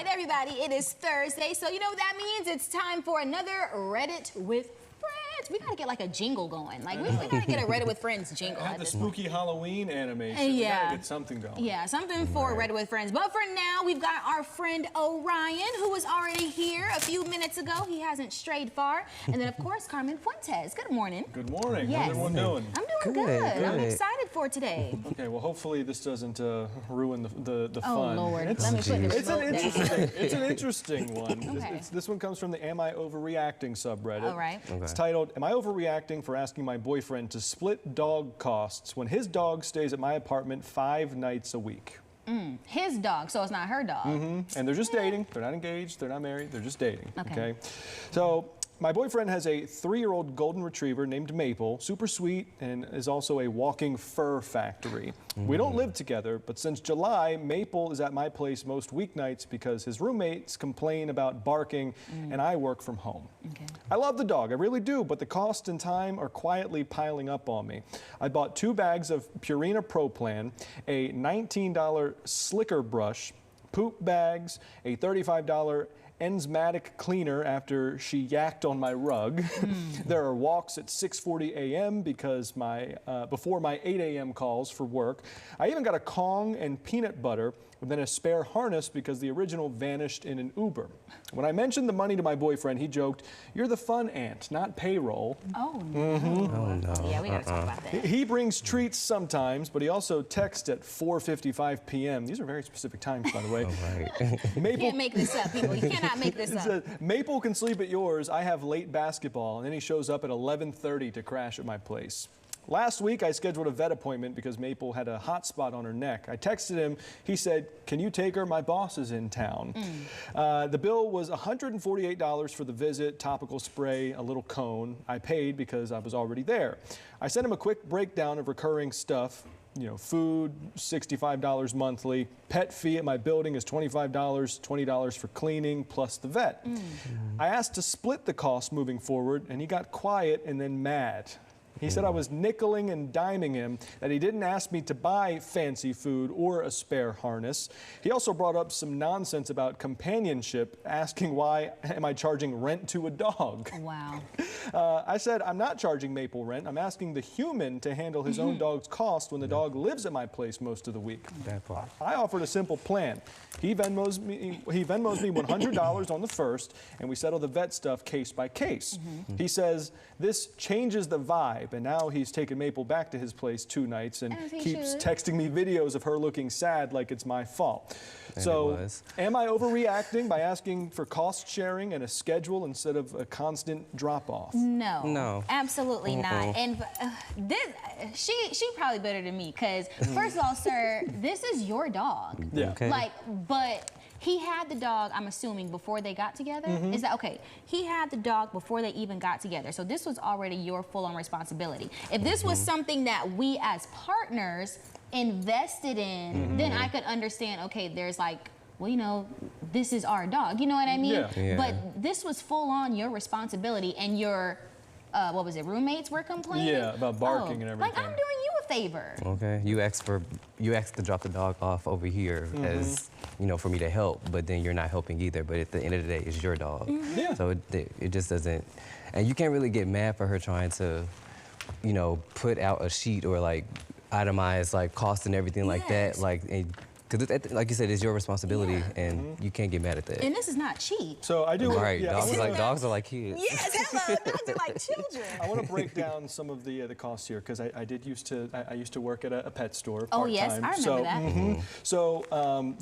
right, everybody, it is Thursday, so you know what that means? It's time for another Reddit with Friends. We gotta get like a jingle going. Like we gotta get a Reddit with Friends jingle. I had the spooky Halloween animation. Yeah. We gotta get something going. Yeah, something for Reddit with Friends. But for now, we've got our friend Orion, who was already here a few minutes ago. He hasn't strayed far. And then, of course, Carmen Fuentes. Good morning. Good morning. Yes. How's everyone doing? I'm doing good. I'm excited for today. Okay, well, hopefully this doesn't ruin the Oh, fun. Lord. It's, Let me put this it's an interesting one. Okay. This one comes from the Am I Overreacting subreddit. All right. Okay. It's titled, Am I Overreacting for Asking My Boyfriend to Split Dog Costs When His Dog Stays at My Apartment 5 nights a week? His dog, so it's not her dog. And they're just dating. They're not engaged. They're not married. They're just dating. Okay. So my boyfriend has a 3-year-old golden retriever named Maple, super sweet, and is also a walking fur factory. We don't live together, but since July, Maple is at my place most weeknights because his roommates complain about barking and I work from home. Okay. I love the dog, I really do, but the cost and time are quietly piling up on me. I bought 2 bags of Purina Pro Plan, a $19 slicker brush, poop bags, a $35 Enzmatic cleaner after she yacked on my rug. There are walks at 6:40 a.m. because before my 8 a.m. calls for work. I even got a Kong and peanut butter, and then a spare harness because the original vanished in an Uber. When I mentioned the money to my boyfriend, he joked, "You're the fun aunt, not payroll." Oh, no. Oh, no. Yeah, we gotta talk about that. He brings treats sometimes, but he also texts at 4:55 p.m. These are very specific times, by the way. Right. You Maple can't make this up, people. You cannot make this It up. says, Maple can sleep at yours. I have late basketball. And then he shows up at 11:30 to crash at my place. Last week, I scheduled a vet appointment because Maple had a hot spot on her neck. I texted him. He said, "Can you take her? My boss is in town." The bill was $148 for the visit, topical spray, a little cone. I paid because I was already there. I sent him a quick breakdown of recurring stuff. You know, food, $65 monthly. Pet fee at my building is $25, $20 for cleaning, plus the vet. I asked to split the cost moving forward, and he got quiet and then mad. He said I was nickeling and diming him, that he didn't ask me to buy fancy food or a spare harness. He also brought up some nonsense about companionship, asking why am I charging rent to a dog. Wow. I said, I'm not charging Maple rent. I'm asking the human to handle his own dog's cost when the dog lives at my place most of the week. That part. I offered a simple plan. He Venmos me $100 on the first, and we settle the vet stuff case by case. He says, this changes the vibe, and now he's taken Maple back to his place 2 nights and As he keeps should. texting me videos of her looking sad like it's my fault. And So, it was. am I overreacting by asking for cost sharing and a schedule instead of a constant drop-off? No. No. Absolutely not. And she probably better than me, because first of all, sir, this is your dog. Yeah. Okay. Like, but he had the dog, I'm assuming, before they got together? Is that okay? He had the dog before they even got together. So this was already your full-on responsibility. If this was something that we as partners invested in, then I could understand, okay, there's like, well, you know, this is our dog. You know what I mean? Yeah. Yeah. But this was full-on your responsibility, and your, what was it, roommates were complaining? Yeah, about barking and Like, everything. I'm doing you a favor. Okay. You asked to drop the dog off over here as, you know, for me to help, but then you're not helping either. But at the end of the day, it's your dog. Yeah. So it just doesn't, and you can't really get mad for her trying to, you know, put out a sheet or like itemize like cost and everything like Yes. that. Like, because like you said, it's your responsibility, and you can't get mad at that. And this is not cheap. So I do. Right. Yeah, Dogs are like kids. Yes, hello, dogs are like children. I want to break down some of the costs here because I used to work at a pet store. Oh, yes, part-time. I remember that. So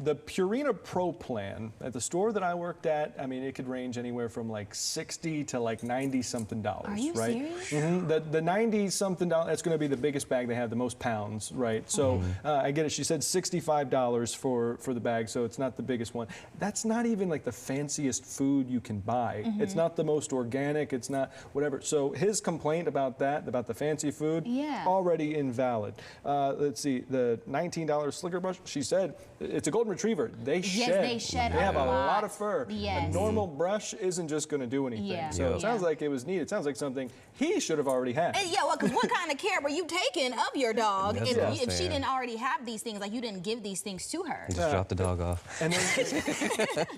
the Purina Pro Plan at the store that I worked at, I mean, it could range anywhere from like $60 to like $90-something. Are you right? serious? The $90-something, that's going to be the biggest bag they have, the most pounds, right? So I get it. She said $65 for the bag, so it's not the biggest one. That's not even like the fanciest food you can buy. It's not the most organic. It's not whatever. So his complaint about that, about the fancy food, Yeah. already invalid. Let's see, the $19 slicker brush. She said it's a golden retriever. They shed. they shed They a have a lot lot. of fur. Yes. A normal brush isn't just going to do anything. Yeah. So Yeah. it sounds like it was neat. It sounds like something he should have already had. Yeah, well, because what kind of care were you taking of your dog That's if, what I'm if she saying. didn't already have these things? Like, you didn't give these things to her. Just drop the dog off. And then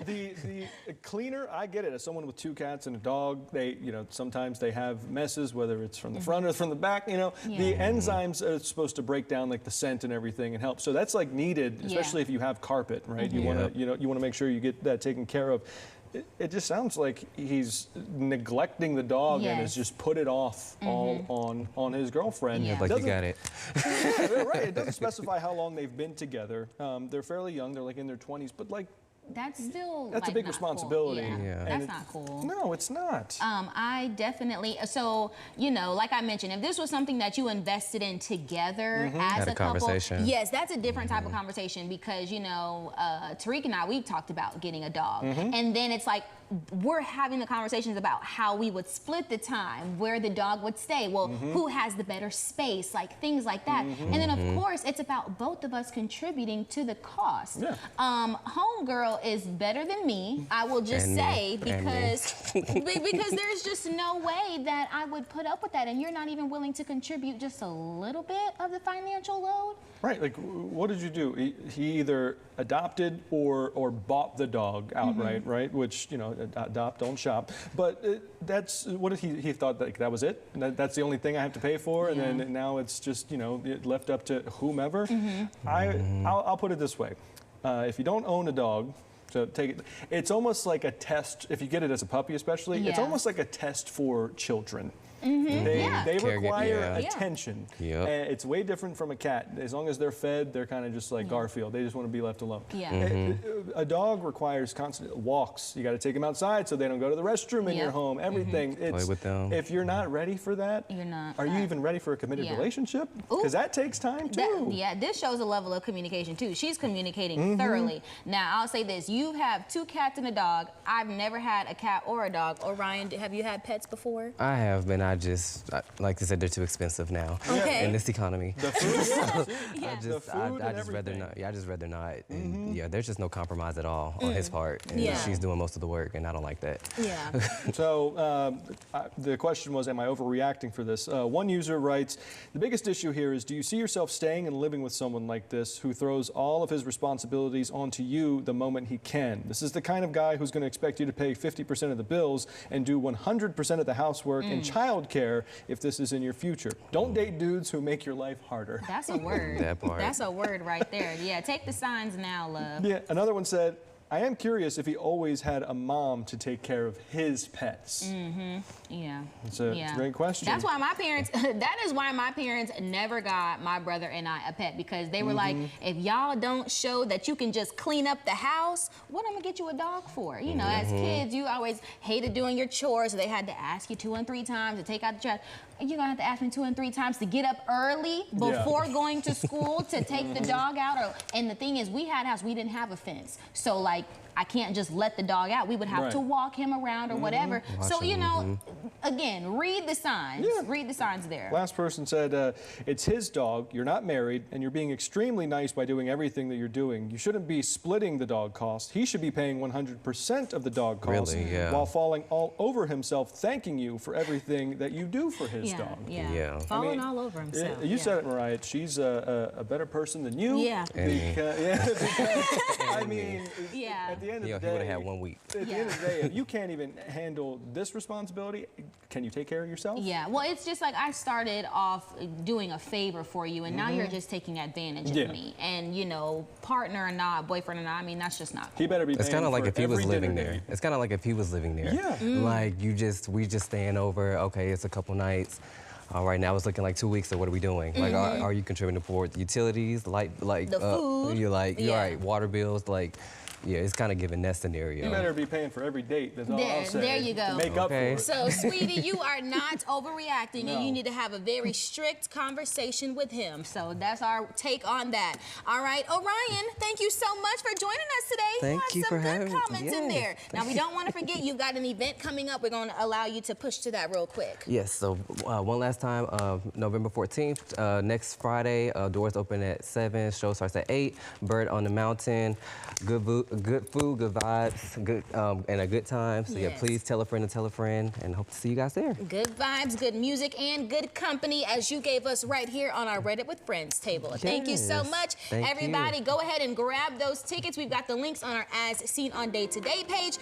the cleaner, I get it. As someone with 2 cats and a dog, they, sometimes they have messes, whether it's from the front or from the back. The enzymes are supposed to break down like the scent and everything and help. So that's like needed, especially if you have carpet, right? You want to, you want to make sure you get that taken care of. It just sounds like he's neglecting the dog and has just put it off all on his girlfriend. Yeah. Like you got it. Yeah, right. It doesn't specify how long they've been together. They're fairly young. They're like in their 20s, but like. That's still That's a big not responsibility. Cool. Yeah. That's not cool. No, it's not. I definitely, so, like I mentioned, if this was something that you invested in together as Had a couple, conversation. yes, that's a different type of conversation because, Tariq and I, we've talked about getting a dog. And then it's like, we're having the conversations about how we would split the time, where the dog would stay. Well, who has the better space, like things like that. And then, of course, it's about both of us contributing to the cost. Yeah. Homegirl is better than me, I will just say, because there's just no way that I would put up with that, and you're not even willing to contribute just a little bit of the financial load. Right, like what did you do? He either adopted or bought the dog outright, right? Which, adopt, don't shop. But that's, what if he thought that was it? That's the only thing I have to pay for, and then now it's just, left up to whomever? I'll put it this way. If you don't own a dog, so take it. It's almost like a test. If you get it as a puppy, especially, it's almost like a test for children. They require attention. Yep. It's way different from a cat. As long as they're fed, they're kind of just like Garfield. They just want to be left alone. A dog requires constant walks. You got to take them outside so they don't go to the restroom in your home. Everything. Play with them. If you're not ready for that, You're not. Are you even ready for a committed relationship? Because that takes time too. This shows a level of communication too. She's communicating thoroughly. Now, I'll say this: you have 2 cats and a dog. I've never had a cat or a dog. Orion, have you had pets before? I have been. Like I said, they're too expensive now in this economy. The food, I just rather not. Yeah, I just rather not. And there's just no compromise at all on his part. And she's doing most of the work, and I don't like that. Yeah. So the question was, am I overreacting for this? One user writes, the biggest issue here is, do you see yourself staying and living with someone like this who throws all of his responsibilities onto you the moment he can? This is the kind of guy who's going to expect you to pay 50% of the bills and do 100% of the housework and child care if this is in your future. Don't date dudes who make your life harder. That's a word. That part. That's a word right there. Yeah, take the signs now, love. Yeah, another one said, I am curious if he always had a mom to take care of his pets. Yeah. It's a great question. That's why my parents, that is why my parents never got my brother and I a pet, because they were like, if y'all don't show that you can just clean up the house, what am I gonna get you a dog for? As kids, you always hated doing your chores, so they had to ask you 2 and 3 times to take out the trash. You're gonna have to ask me 2 and 3 times to get up early before going to school to take the dog out. And the thing is, we had a house, we didn't have a fence. So like, I can't just let the dog out. We would have to walk him around or whatever. So, again, read the signs. Yeah. Read the signs there. Last person said, it's his dog, you're not married, and you're being extremely nice by doing everything that you're doing. You shouldn't be splitting the dog cost. He should be paying 100% of the dog cost while falling all over himself, thanking you for everything that you do for his dog. Yeah. Falling all over himself. You said it, Mariah. She's a better person than you. Yeah. I mean, at the end of the day, he would have had 1 week. At the end of the day, if you can't even handle this responsibility, can you take care of yourself? Yeah, well, it's just like I started off doing a favor for you, and now you're just taking advantage of me. And, partner or not, boyfriend or not, I mean, that's just not cool. He better be paying It's kind of like for if he was every living dinner there. date. It's kind of like if he was living there. Yeah. Like we just staying over. Okay, it's a couple nights. All right, now it's looking like 2 weeks. So what are we doing? Like, are you contributing toward the utilities, like the food? You're like, all right, water bills, like. Yeah, it's kind of giving that scenario. You better be paying for every date. That's all I'll say. There you go. To make up for it. So, sweetie, you are not overreacting, and you need to have a very strict conversation with him. So that's our take on that. All right, Orion, thank you so much for joining us today. Thank you for having me. Some good comments in there. Now, we don't want to forget, you've got an event coming up. We're going to allow you to push to that real quick. Yes, so one last time, November 14th, next Friday, doors open at 7, show starts at 8, Bird on the Mountain, good good food, good vibes, good and a good time. So yeah, Yes. please tell a friend to tell a friend, and hope to see you guys there. Good vibes, good music, and good company as you gave us right here on our Reddit with Friends table. Thank you so Yes. much. Thank Everybody, you. go ahead and grab those tickets. We've got the links on our As Seen on Day to Day page.